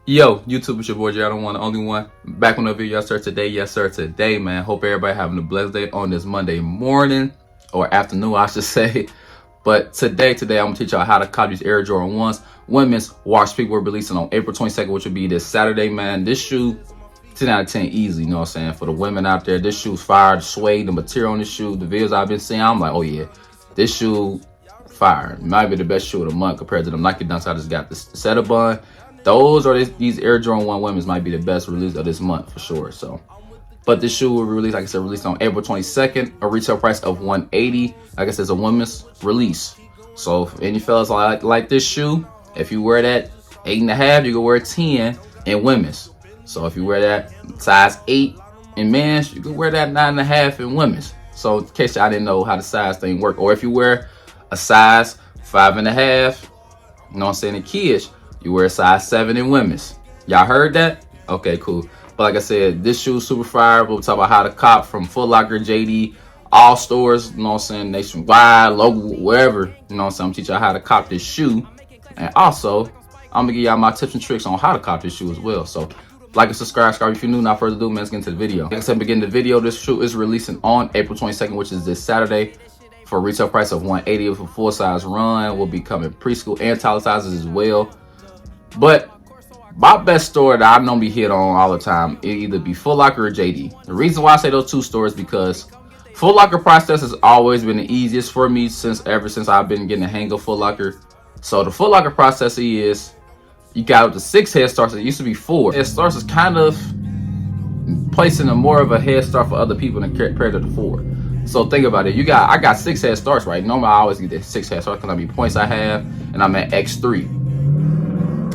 Yo, YouTube, it's your boy Jay, the one, the only one. Back on the video, yes sir, today, man. Hope everybody having a blessed day on this Monday morning, or afternoon, I should say. But today, I'm gonna teach y'all how to copy these Air Jordan 1s. Women's Wash Peak will releasing on April 22nd, which will be this Saturday, man. This shoe, 10 out of 10 easy, you know what I'm saying? For the women out there, this shoe's fire. The suede, the material on this shoe, the videos I've been seeing, I'm like, oh yeah, this shoe, fire. It might be the best shoe of the month compared to the Nike Dunks I just got. This Setterbun. Those or these Air Jordan 1 women's might be the best release of this month for sure. So, but this shoe will release, like I said, released on April 22nd, a retail price of $180. Like I said, it's a women's release. So if any fellas like this shoe, if you wear that 8.5, you can wear 10 in women's. So if you wear that size 8 in men's, you can wear that 9.5 in women's. So in case I didn't know how the size thing work, or if you wear a size 5.5, you know what I'm saying, in kids, you wear a size 7 in women's. Y'all heard that? Okay, cool. But like I said, this shoe is super fire. We'll talk about how to cop from Foot Locker, JD, all stores, you know what I'm saying, nationwide, local, wherever. You know what I'm saying? I'm teaching y'all how to cop this shoe. And also, I'm gonna give y'all my tips and tricks on how to cop this shoe as well. So like and subscribe if you're new. Not further ado, man, let's get into the video. Like I said, begin the video. This shoe is releasing on April 22nd, which is this Saturday, for a retail price of $180 with a full size run. Will be coming preschool and toddler sizes as well. But my best store that I normally hit on all the time, it either be Foot Locker or JD. The reason why I say those two stores because Foot Locker process has always been the easiest for me ever since I've been getting the hang of Foot Locker. So the Foot Locker process is you got up to 6 head starts. It used to be 4. Head starts is kind of placing a more of a head start for other people than compared to the 4. So think about it. I got 6 head starts, right? Normally I always get the 6 head starts because I mean points I have, and I'm at X3.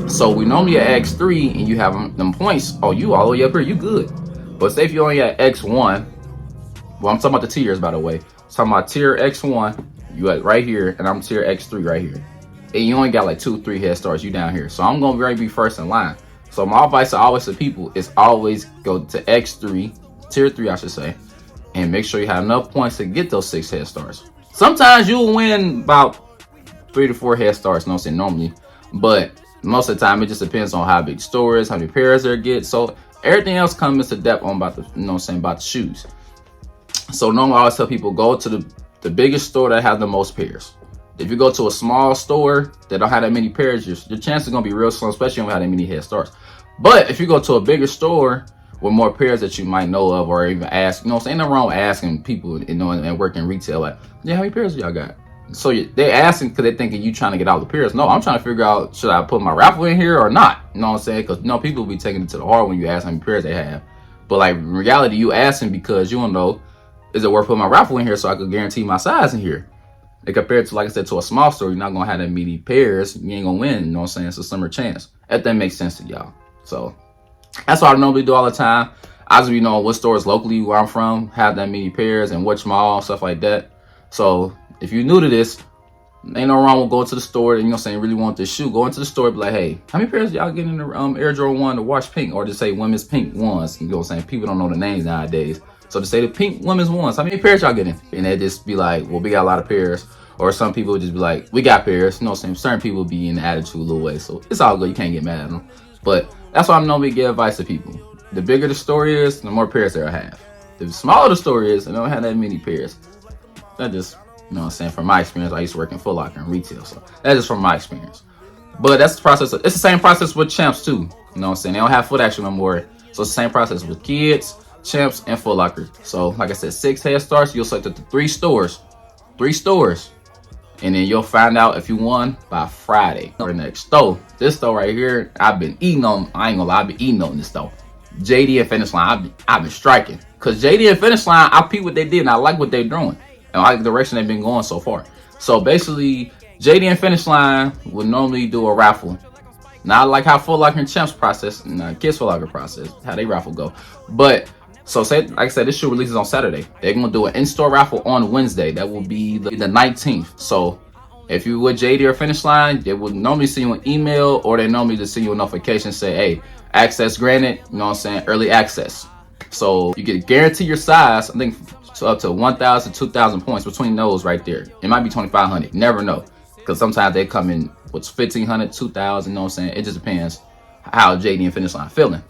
So we normally at X3 and you have them points. Oh, you all the way up here, you good. But say if you're only at X1, well, I'm talking about the tiers, by the way. I'm talking about tier X1, you at right here, and I'm tier X3 right here. And you only got like 2-3 head starts, you down here. So I'm gonna be first in line. So my advice to always to people is always go to X3, tier 3 I should say, and make sure you have enough points to get those 6 head starts. Sometimes you'll win about 3 to 4 head starts, no, saying normally, but most of the time it just depends on how big the store is, how many pairs they get. So everything else comes into depth on about the, you know what I'm saying, about the shoes. So normally I always tell people go to the biggest store that has the most pairs. If you go to a small store that don't have that many pairs, your chances are gonna be real slim, especially if you don't have that many head starts. But if you go to a bigger store with more pairs that you might know of, or even ask, you know what I'm saying, ain't no wrong with asking people, you know, and working retail, like, yeah, how many pairs do y'all got? So they asking because they thinking you trying to get all the pairs. No, I'm trying to figure out, should I put my raffle in here or not? You know what I'm saying? Because you know people will be taking it to the heart when you ask how many pairs they have. But like in reality, you asking because you don't know, is it worth putting my raffle in here so I could guarantee my size in here? And compared to, like I said, to a small store, you're not gonna have that many pairs. You ain't gonna win. You know what I'm saying? It's a slimmer chance. If that makes sense to y'all. So that's what I normally do all the time. I just be knowing what stores locally where I'm from have that many pairs and which mall, stuff like that. So if you're new to this, ain't no wrong with going to the store and, you know what I'm saying, really want this shoe. Go into the store and be like, hey, how many pairs y'all getting in the Air Jordan 1 to Wash Pink? Or just say women's pink ones. You know what I'm saying? People don't know the names nowadays. So to say the pink women's ones, how many pairs y'all getting? And they just be like, well, we got a lot of pairs. Or some people would just be like, we got pairs. You know what I'm saying? Certain people be in the attitude a little way. So it's all good. You can't get mad at them. But that's why I normally give advice to people. The bigger the store is, the more pairs they'll have. The smaller the store is, and they don't have that many pairs. That just, you know what I'm saying, from my experience. I used to work in Foot Locker and retail, so that's just from my experience. But that's the process. It's the same process with Champs too. You know what I'm saying? They don't have Foot Action no more. So it's the same process with Kids, Champs, and Foot Locker. So like I said, 6 head starts. You'll select the 3 stores. 3 stores. And then you'll find out if you won by Friday. Or next store. This store right here, I've been eating on. I ain't gonna lie, I've been eating on this store. JD and Finish Line, I've been striking. Cause JD and Finish Line, I peep what they did and I like what they're doing. And I like the direction they've been going so far. So basically, JD and Finish Line would normally do a raffle. Not like how Foot Locker and Champs process, and Kids Foot Locker process, how they raffle go. But, so say, like I said, this shoe releases on Saturday. They're gonna do an in-store raffle on Wednesday. That will be the 19th. So if you with JD or Finish Line, they would normally send you an email, or they normally just send you a notification say, hey, access granted, you know what I'm saying, early access. So you get guarantee your size, I think up to 1,000, 2,000 points between those right there. It might be 2,500, never know. Because sometimes they come in, what's 1,500, 2,000, you know what I'm saying? It just depends how JD and Finish Line feeling.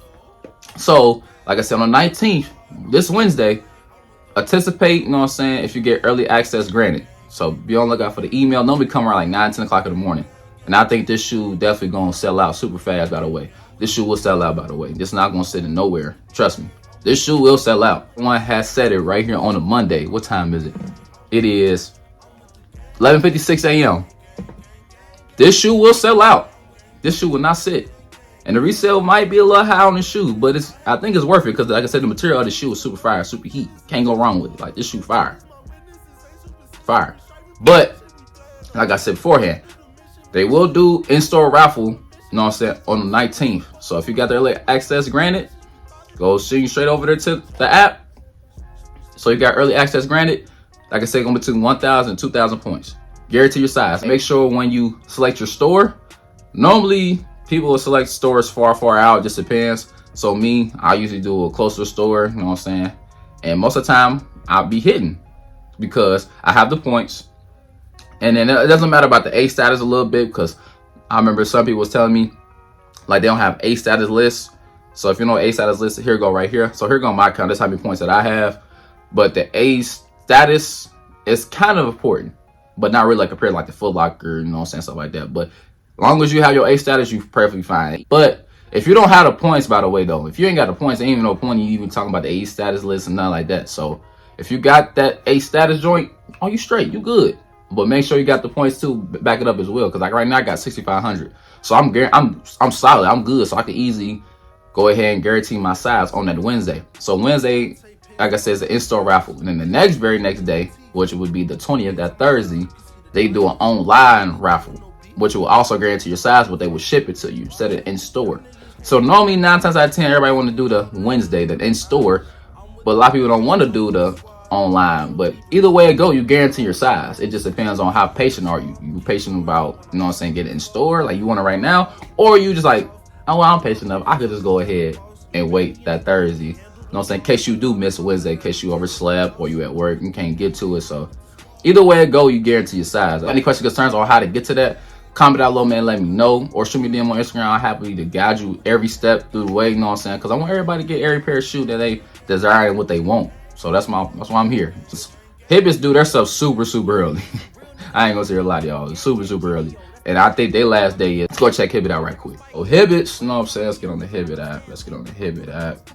So, like I said, on the 19th, this Wednesday, anticipate, you know what I'm saying, if you get early access granted. So be on the lookout for the email. Normally come around like 9, 10 o'clock in the morning. And I think this shoe definitely gonna sell out super fast, by the way. This shoe will sell out, by the way. This not gonna sit in nowhere. Trust me. This shoe will sell out. One has said it right here on a Monday. What time is it? It is 11:56 a.m. This shoe will sell out. This shoe will not sit. And the resale might be a little high on the shoe, but I think it's worth it because, like I said, the material of the shoe is super fire, super heat. Can't go wrong with it. Like, this shoe fire. Fire. But, like I said beforehand, they will do in-store raffle, you know what I'm saying, on the 19th. So if you got the early access granted, go shoot straight over there to the app. So you got early access granted. Like I said, going between 1,000 and 2,000 points. Guarantee your size. Make sure when you select your store, normally people will select stores far out. It just depends. So me, I usually do a closer store, you know what I'm saying? And most of the time, I'll be hitting because I have the points. And then it doesn't matter about the A status a little bit because I remember some people was telling me like they don't have A status lists. So if you know A status list, here go right here. So here go my account. That's how many points that I have. But the A status is kind of important, but not really like compared to like the Foot Locker, you know what I'm saying, stuff like that. But as long as you have your A status, you're perfectly fine. But if you don't have the points, by the way, though, if you ain't got the points, ain't even no point in you even talking about the A status list and nothing like that. So if you got that A status joint, oh, you straight, you good. But make sure you got the points too, back it up as well. Cause like right now I got 6,500. So I'm solid, I'm good. So I can easily go ahead and guarantee my size on that Wednesday. So Wednesday, like I said, is an in-store raffle. And then the very next day, which would be the 20th, that Thursday, they do an online raffle, which will also guarantee your size, but they will ship it to you instead of in store. So normally 9 times out of 10, everybody want to do the Wednesday, the in store, but a lot of people don't want to do the online. But either way it go, you guarantee your size. It just depends on how patient are you. You patient about, you know what I'm saying, get it in store, like you want it right now, or you just like, oh, well, I'm patient enough, I could just go ahead and wait that Thursday. You know what I'm saying, in case you do miss Wednesday, in case you overslept or you at work and can't get to it. So either way it go, you guarantee your size. Any questions, concerns on how to get to that, comment down below, man, let me know, or shoot me a DM on Instagram. I'm happy to guide you every step through the way, you know what I'm saying, because I want everybody to get every pair of shoes that they desire and what they want. So that's why I'm here. Hibbits do their stuff super early. I ain't gonna say a lot, y'all. Super early. And I think their last day is, let's go check Hibbit out right quick. Oh, Hibbits, you know what I'm saying, let's get on the Hibbit app.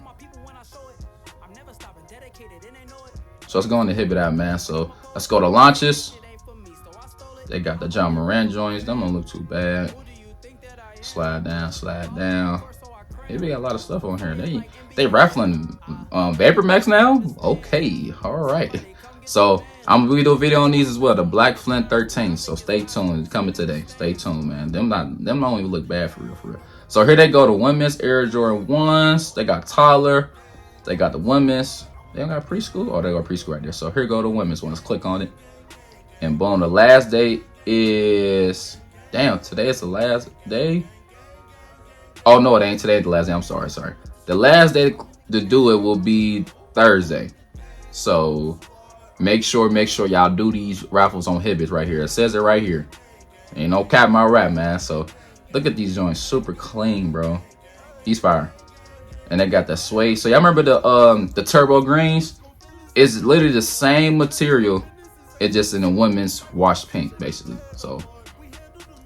So let's go on the Hibbit app, man. So let's go to launches. They got the John Moran joints. Them don't look too bad. Slide down. Maybe got a lot of stuff on here. They raffling Vapor Max now? Okay, all right. So I'm gonna do a video on these as well. The Black Flint 13. So stay tuned. It's coming today. Stay tuned, man. Them don't even look bad for real. So here they go. The women's Air Jordan 1s. They got taller. They got the women's. They don't got preschool? Oh, they got preschool right there. So here go the women's ones. Click on it. And boom, the last day is, damn, today is the last day. Oh no, it ain't today the last day. I'm sorry. The last day to do it will be Thursday. So make sure y'all do these raffles on Hibbits right here. It says it right here. Ain't no cap my rap, man. So look at these joints, super clean, bro. These fire. And they got the suede. So y'all remember the turbo greens? It's literally the same material. It's just in a women's washed pink, basically. So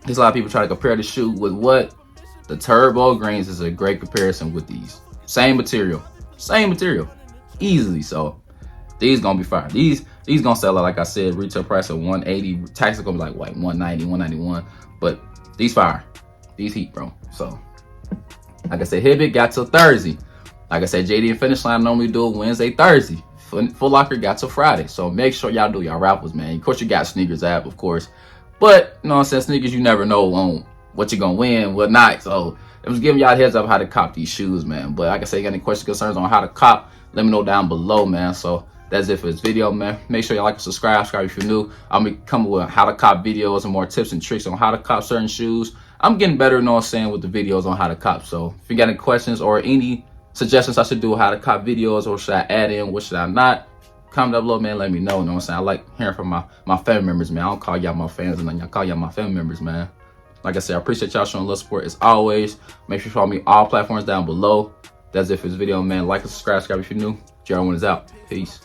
there's a lot of people try to compare the shoe with what? The turbo greens is a great comparison with these. Same material, easily. So these gonna be fire. These gonna sell out, like I said, retail price of 180. Tax is gonna be like what, 190, 191. But these fire, these heat, bro. So like I said, Hibbit got till Thursday. Like I said, JD and Finish Line normally do it Wednesday, Thursday. Foot Locker got till Friday. So make sure y'all do y'all raffles, man. Of course, you got Sneakers app, of course. But, you know what I'm saying, Sneakers, you never know on what you're going to win, what not. So I'm just giving y'all a heads up how to cop these shoes, man. But like I said, you got any questions, concerns on how to cop, let me know down below, man. So that's it for this video, man. Make sure y'all like and subscribe if you're new. I'm going to come with how to cop videos and more tips and tricks on how to cop certain shoes. I'm getting better, you know what I'm saying, with the videos on how to cop. So if you got any questions or any suggestions I should do how to cop videos, or should I add in, what should I not, comment down below, man. Let me know, you know what I'm saying. I like hearing from my family members, man. I don't call y'all my fans and I call y'all my family members, man. Like I said, I appreciate y'all showing love support as always. Make sure you follow me all platforms down below. That's it for this video, man. Like and subscribe if you're new. JR1 is out. Peace.